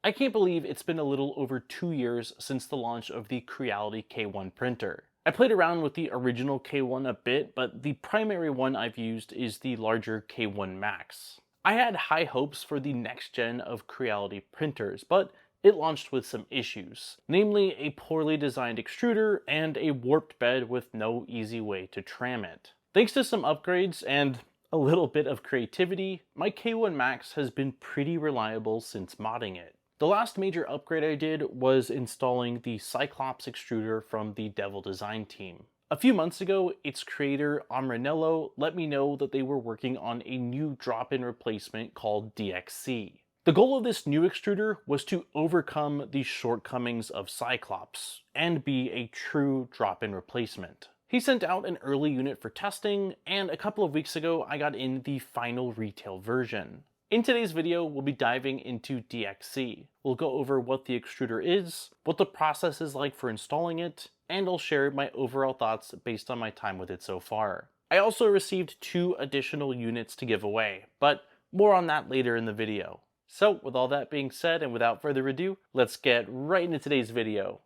I can't believe it's been a little over 2 years since the launch of the Creality K1 printer. I played around with the original K1 a bit, but the primary one I've used is the larger K1 Max. I had high hopes for the next gen of Creality printers, but it launched with some issues, namely a poorly designed extruder and a warped bed with no easy way to tram it. Thanks to some upgrades and a little bit of creativity, my K1 Max has been pretty reliable since modding it. The last major upgrade I did was installing the Cyclops extruder from the Devil Design team. A few months ago, its creator, Amranello, let me know that they were working on a new drop-in replacement called DXC. The goal of this new extruder was to overcome the shortcomings of Cyclops and be a true drop-in replacement. He sent out an early unit for testing, and a couple of weeks ago I got in the final retail version. In today's video, we'll be diving into DXC. We'll go over what the extruder is, what the process is like for installing it, and I'll share my overall thoughts based on my time with it so far. I also received 2 additional units to give away, but more on that later in the video. So with all that being said and without further ado, let's get right into today's video.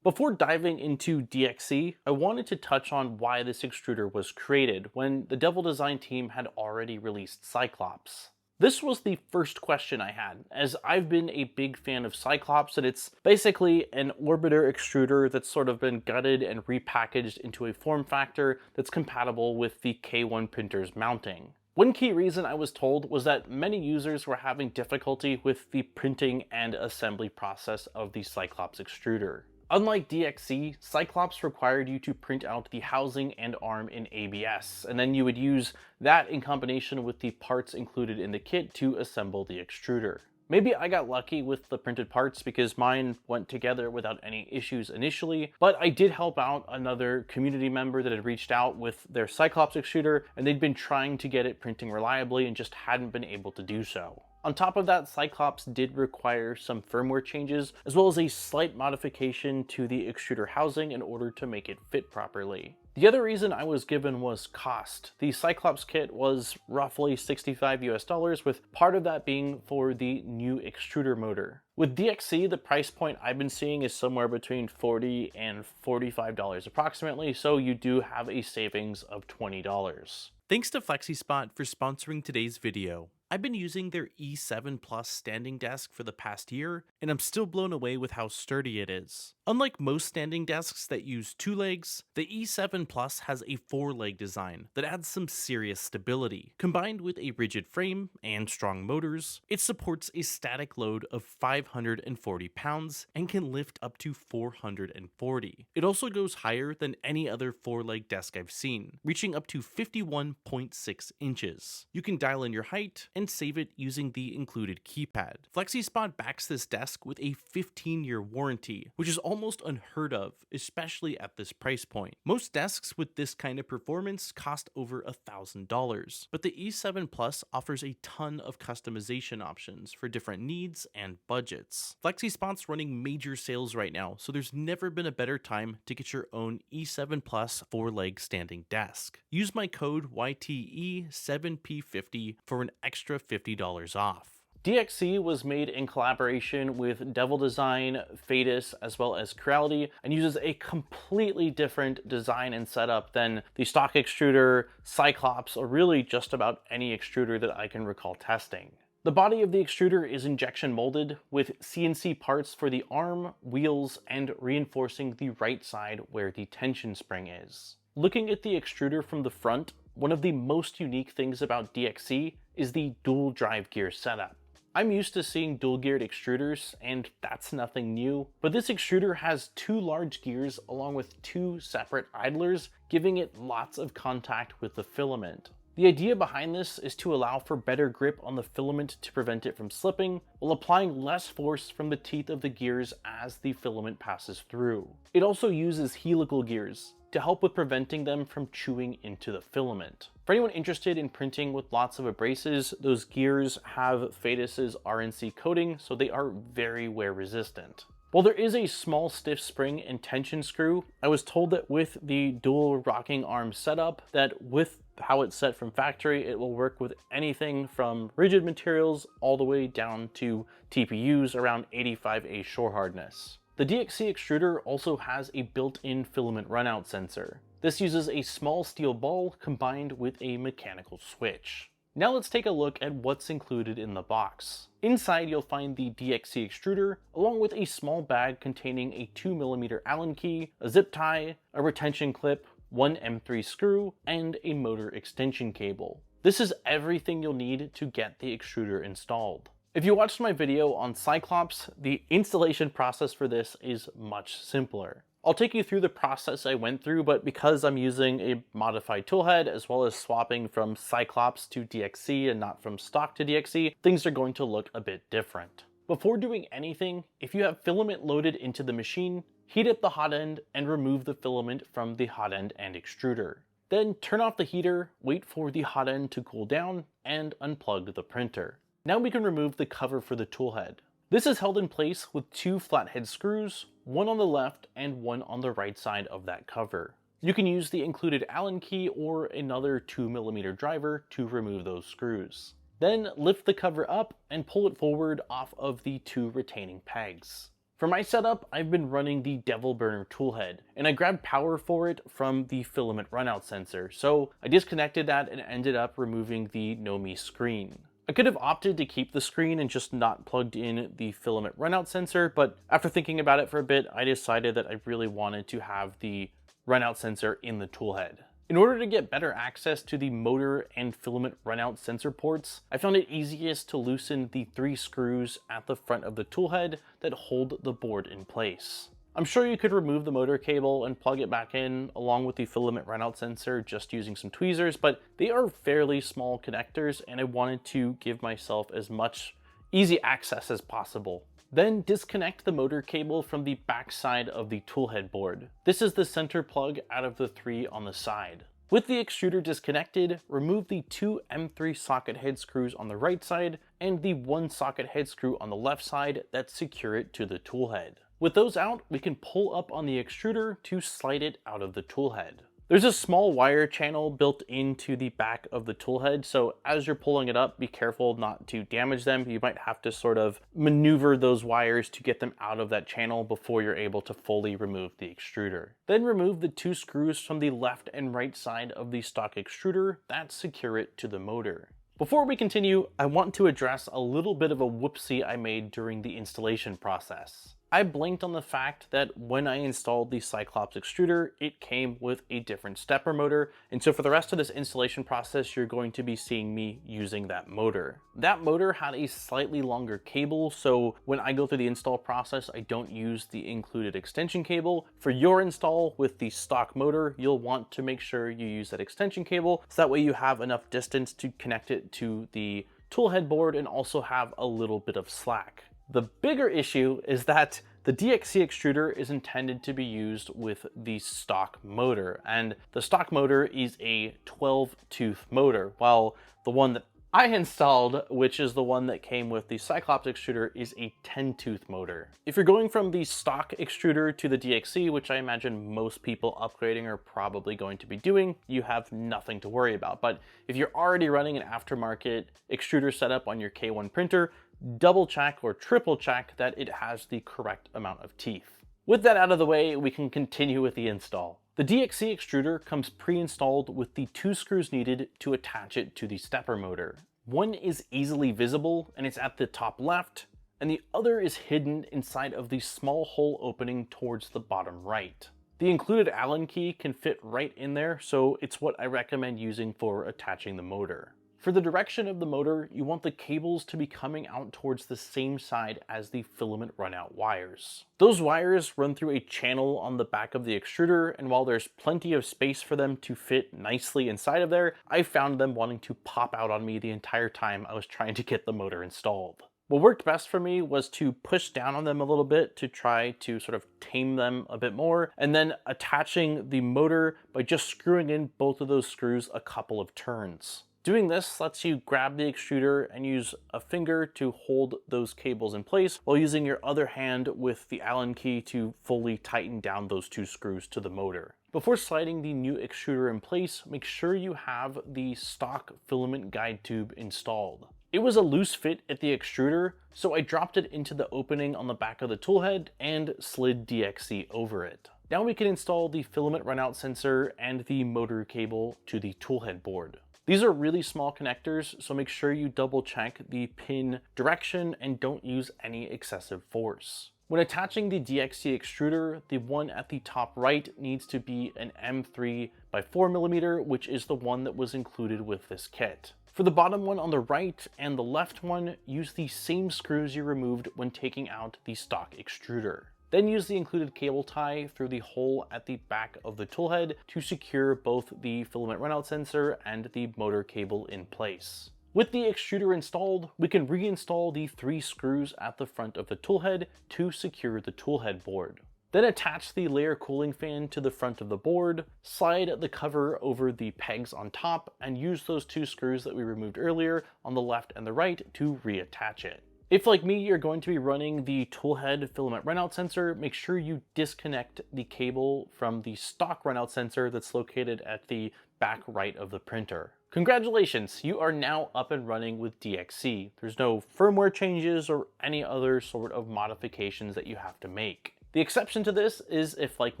Before diving into DXC, I wanted to touch on why this extruder was created when the Devil Design team had already released Cyclops. This was the first question I had, as I've been a big fan of Cyclops, and it's basically an orbiter extruder that's sort of been gutted and repackaged into a form factor that's compatible with the K1 printer's mounting. One key reason I was told was that many users were having difficulty with the printing and assembly process of the Cyclops extruder. Unlike DXC, Cyclops required you to print out the housing and arm in ABS, and then you would use that in combination with the parts included in the kit to assemble the extruder. Maybe I got lucky with the printed parts because mine went together without any issues initially, but I did help out another community member that had reached out with their Cyclops extruder, and they'd been trying to get it printing reliably and just hadn't been able to do so. On top of that, Cyclops did require some firmware changes, as well as a slight modification to the extruder housing in order to make it fit properly. The other reason I was given was cost. The Cyclops kit was roughly $65 US, with part of that being for the new extruder motor. With DXC, the price point I've been seeing is somewhere between $40 and $45 approximately, so you do have a savings of $20. Thanks to Flexispot for sponsoring today's video. I've been using their E7 Plus standing desk for the past year, and I'm still blown away with how sturdy it is. Unlike most standing desks that use 2 legs, the E7 Plus has a 4-leg design that adds some serious stability. Combined with a rigid frame and strong motors, it supports a static load of 540 pounds and can lift up to 440. It also goes higher than any other 4-leg desk I've seen, reaching up to 51.6 inches. You can dial in your height and save it using the included keypad. Flexispot backs this desk with a 15-year warranty, which is almost unheard of, especially at this price point. Most desks with this kind of performance cost over $1,000, but the E7 Plus offers a ton of customization options for different needs and budgets. Flexispot's running major sales right now, so there's never been a better time to get your own E7 Plus 4-leg standing desk. Use my code YTE7P50 for an extra $50 off. DXC was made in collaboration with Devil Design, Fadis, as well as Creality, and uses a completely different design and setup than the stock extruder, Cyclops, or really just about any extruder that I can recall testing. The body of the extruder is injection molded with CNC parts for the arm, wheels, and reinforcing the right side where the tension spring is. Looking at the extruder from the front, one of the most unique things about DXC is the dual drive gear setup. I'm used to seeing dual geared extruders, and that's nothing new, but this extruder has 2 large gears along with 2 separate idlers, giving it lots of contact with the filament. The idea behind this is to allow for better grip on the filament to prevent it from slipping, while applying less force from the teeth of the gears as the filament passes through. It also uses helical gears to help with preventing them from chewing into the filament. For anyone interested in printing with lots of abrasives, those gears have Fadis's RNC coating, so they are very wear resistant. While there is a small stiff spring and tension screw, I was told that with the dual rocking arm setup, that with how it's set from factory, it will work with anything from rigid materials all the way down to TPUs around 85A shore hardness. The DXC Extruder also has a built-in filament runout sensor. This uses a small steel ball combined with a mechanical switch. Now let's take a look at what's included in the box. Inside you'll find the DXC Extruder, along with a small bag containing a 2mm Allen key, a zip tie, a retention clip, one M3 screw, and a motor extension cable. This is everything you'll need to get the extruder installed. If you watched my video on Cyclops, the installation process for this is much simpler. I'll take you through the process I went through, but because I'm using a modified toolhead as well as swapping from Cyclops to DXC and not from stock to DXC, things are going to look a bit different. Before doing anything, if you have filament loaded into the machine, heat up the hot end and remove the filament from the hot end and extruder. Then turn off the heater, wait for the hot end to cool down, and unplug the printer. Now we can remove the cover for the toolhead. This is held in place with two flathead screws, one on the left and one on the right side of that cover. You can use the included Allen key or another 2mm driver to remove those screws. Then lift the cover up and pull it forward off of the two retaining pegs. For my setup, I've been running the Devil Burner toolhead, and I grabbed power for it from the filament runout sensor, so I disconnected that and ended up removing the NoMe screen. I could have opted to keep the screen and just not plugged in the filament runout sensor, but after thinking about it for a bit, I decided that I really wanted to have the runout sensor in the toolhead. In order to get better access to the motor and filament runout sensor ports, I found it easiest to loosen the 3 screws at the front of the toolhead that hold the board in place. I'm sure you could remove the motor cable and plug it back in along with the filament runout sensor just using some tweezers, but they are fairly small connectors and I wanted to give myself as much easy access as possible. Then disconnect the motor cable from the back side of the toolhead board. This is the center plug out of the 3 on the side. With the extruder disconnected, remove the 2 M3 socket head screws on the right side and the 1 socket head screw on the left side that secure it to the toolhead. With those out, we can pull up on the extruder to slide it out of the toolhead. There's a small wire channel built into the back of the toolhead, so as you're pulling it up, be careful not to damage them. You might have to sort of maneuver those wires to get them out of that channel before you're able to fully remove the extruder. Then remove the 2 screws from the left and right side of the stock extruder that secure it to the motor. Before we continue, I want to address a little bit of a whoopsie I made during the installation process. I blinked on the fact that when I installed the Cyclops extruder, it came with a different stepper motor, and so for the rest of this installation process, you're going to be seeing me using that motor. That motor had a slightly longer cable, so when I go through the install process, I don't use the included extension cable. For your install with the stock motor, you'll want to make sure you use that extension cable, so that way you have enough distance to connect it to the toolhead board and also have a little bit of slack. The bigger issue is that the DXC extruder is intended to be used with the stock motor, and the stock motor is a 12-tooth motor, while the one that I installed, which is the one that came with the Cyclops extruder, is a 10-tooth motor. If you're going from the stock extruder to the DXC, which I imagine most people upgrading are probably going to be doing, you have nothing to worry about. But if you're already running an aftermarket extruder setup on your K1 printer, double check or triple check that it has the correct amount of teeth. With that out of the way, we can continue with the install. The DXC extruder comes pre-installed with the 2 screws needed to attach it to the stepper motor. One is easily visible and it's at the top left, and the other is hidden inside of the small hole opening towards the bottom right. The included Allen key can fit right in there, so it's what I recommend using for attaching the motor. For the direction of the motor, you want the cables to be coming out towards the same side as the filament runout wires. Those wires run through a channel on the back of the extruder, and while there's plenty of space for them to fit nicely inside of there, I found them wanting to pop out on me the entire time I was trying to get the motor installed. What worked best for me was to push down on them a little bit to try to sort of tame them a bit more, and then attaching the motor by just screwing in both of those screws a couple of turns. Doing this lets you grab the extruder and use a finger to hold those cables in place while using your other hand with the Allen key to fully tighten down those 2 screws to the motor. Before sliding the new extruder in place, make sure you have the stock filament guide tube installed. It was a loose fit at the extruder, so I dropped it into the opening on the back of the toolhead and slid DXC over it. Now we can install the filament runout sensor and the motor cable to the toolhead board. These are really small connectors, so make sure you double check the pin direction and don't use any excessive force. When attaching the DXC extruder, the one at the top right needs to be an M3 by 4mm, which is the one that was included with this kit. For the bottom one on the right and the left one, use the same screws you removed when taking out the stock extruder. Then use the included cable tie through the hole at the back of the toolhead to secure both the filament runout sensor and the motor cable in place. With the extruder installed, we can reinstall the 3 screws at the front of the toolhead to secure the toolhead board. Then attach the layer cooling fan to the front of the board, slide the cover over the pegs on top, and use those 2 screws that we removed earlier on the left and the right to reattach it. If, like me, you're going to be running the toolhead filament runout sensor, make sure you disconnect the cable from the stock runout sensor that's located at the back right of the printer. Congratulations, you are now up and running with DXC. There's no firmware changes or any other sort of modifications that you have to make. The exception to this is if, like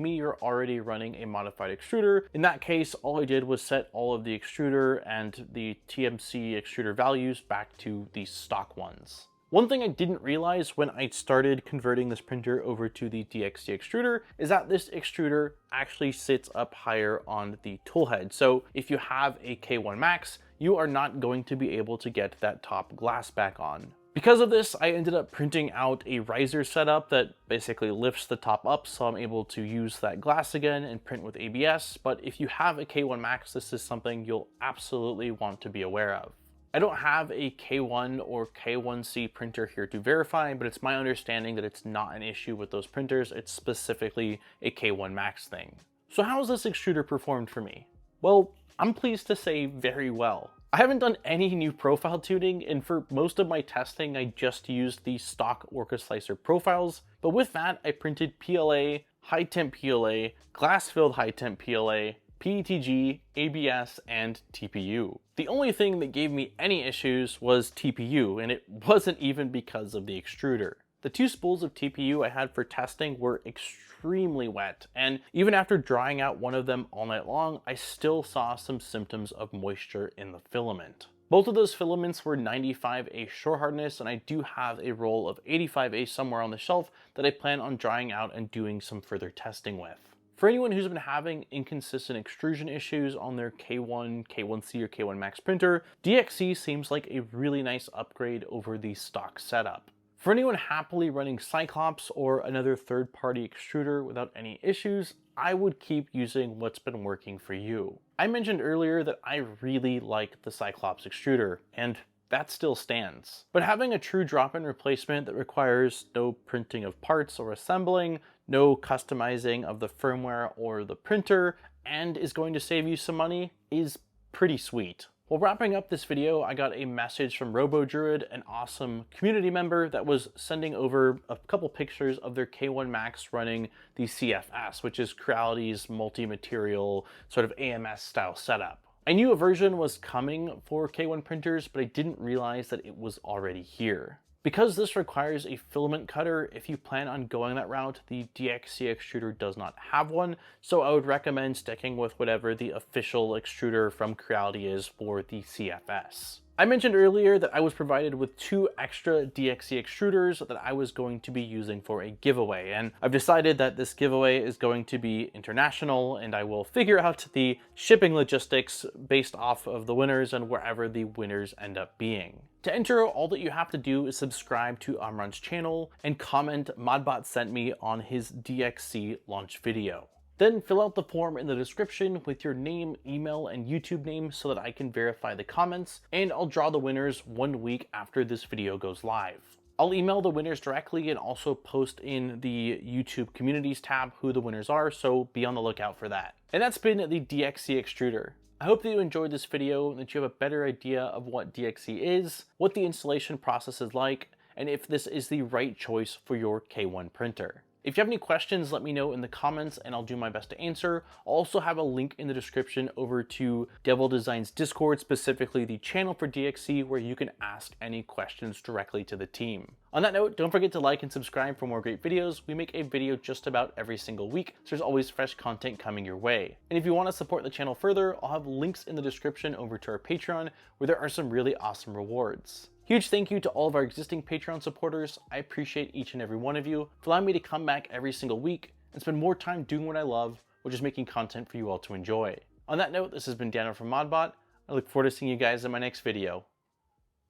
me, you're already running a modified extruder. In that case, all I did was set all of the extruder and the TMC extruder values back to the stock ones. One thing I didn't realize when I started converting this printer over to the DXC extruder is that this extruder actually sits up higher on the toolhead. So if you have a K1 Max, you are not going to be able to get that top glass back on. Because of this, I ended up printing out a riser setup that basically lifts the top up so I'm able to use that glass again and print with ABS. But if you have a K1 Max, this is something you'll absolutely want to be aware of. I don't have a K1 or K1C printer here to verify, but it's my understanding that it's not an issue with those printers. It's specifically a K1 Max thing. So how has this extruder performed for me? Well, I'm pleased to say very well. I haven't done any new profile tuning, and for most of my testing, I just used the stock Orca Slicer profiles. But with that, I printed PLA, high temp PLA, glass-filled high temp PLA, PETG, ABS, and TPU. The only thing that gave me any issues was TPU, and it wasn't even because of the extruder. The 2 spools of TPU I had for testing were extremely wet, and even after drying out one of them all night long, I still saw some symptoms of moisture in the filament. Both of those filaments were 95A shore hardness, and I do have a roll of 85A somewhere on the shelf that I plan on drying out and doing some further testing with. For anyone who's been having inconsistent extrusion issues on their K1, K1C, or K1 Max printer, DXC seems like a really nice upgrade over the stock setup. For anyone happily running Cyclops or another third-party extruder without any issues, I would keep using what's been working for you. I mentioned earlier that I really like the Cyclops extruder, and that still stands. But having a true drop-in replacement that requires no printing of parts or assembling, no customizing of the firmware or the printer, and is going to save you some money is pretty sweet. While wrapping up this video, I got a message from RoboDruid, an awesome community member that was sending over a couple pictures of their K1 Max running the CFS, which is Creality's multi-material sort of AMS style setup. I knew a version was coming for K1 printers, but I didn't realize that it was already here. Because this requires a filament cutter, if you plan on going that route, the DXC extruder does not have one, so I would recommend sticking with whatever the official extruder from Creality is for the CFS. I mentioned earlier that I was provided with 2 extra DXC extruders that I was going to be using for a giveaway, and I've decided that this giveaway is going to be international, and I will figure out the shipping logistics based off of the winners and wherever the winners end up being. To enter, all that you have to do is subscribe to Amran's channel and comment "Modbot sent me" on his DXC launch video. Then fill out the form in the description with your name, email, and YouTube name so that I can verify the comments, and I'll draw the winners 1 week after this video goes live. I'll email the winners directly and also post in the YouTube communities tab who the winners are, so be on the lookout for that. And that's been the DXC extruder. I hope that you enjoyed this video and that you have a better idea of what DXC is, what the installation process is like, and if this is the right choice for your K1 printer. If you have any questions, let me know in the comments and I'll do my best to answer. I'll also have a link in the description over to Devil Design's Discord, specifically the channel for DXC, where you can ask any questions directly to the team. On that note, don't forget to like and subscribe for more great videos. We make a video just about every single week, so there's always fresh content coming your way. And if you want to support the channel further, I'll have links in the description over to our Patreon, where there are some really awesome rewards. Huge thank you to all of our existing Patreon supporters. I appreciate each and every one of you for allowing me to come back every single week and spend more time doing what I love, which is making content for you all to enjoy. On that note, this has been Daniel from Modbot. I look forward to seeing you guys in my next video.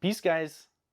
Peace, guys.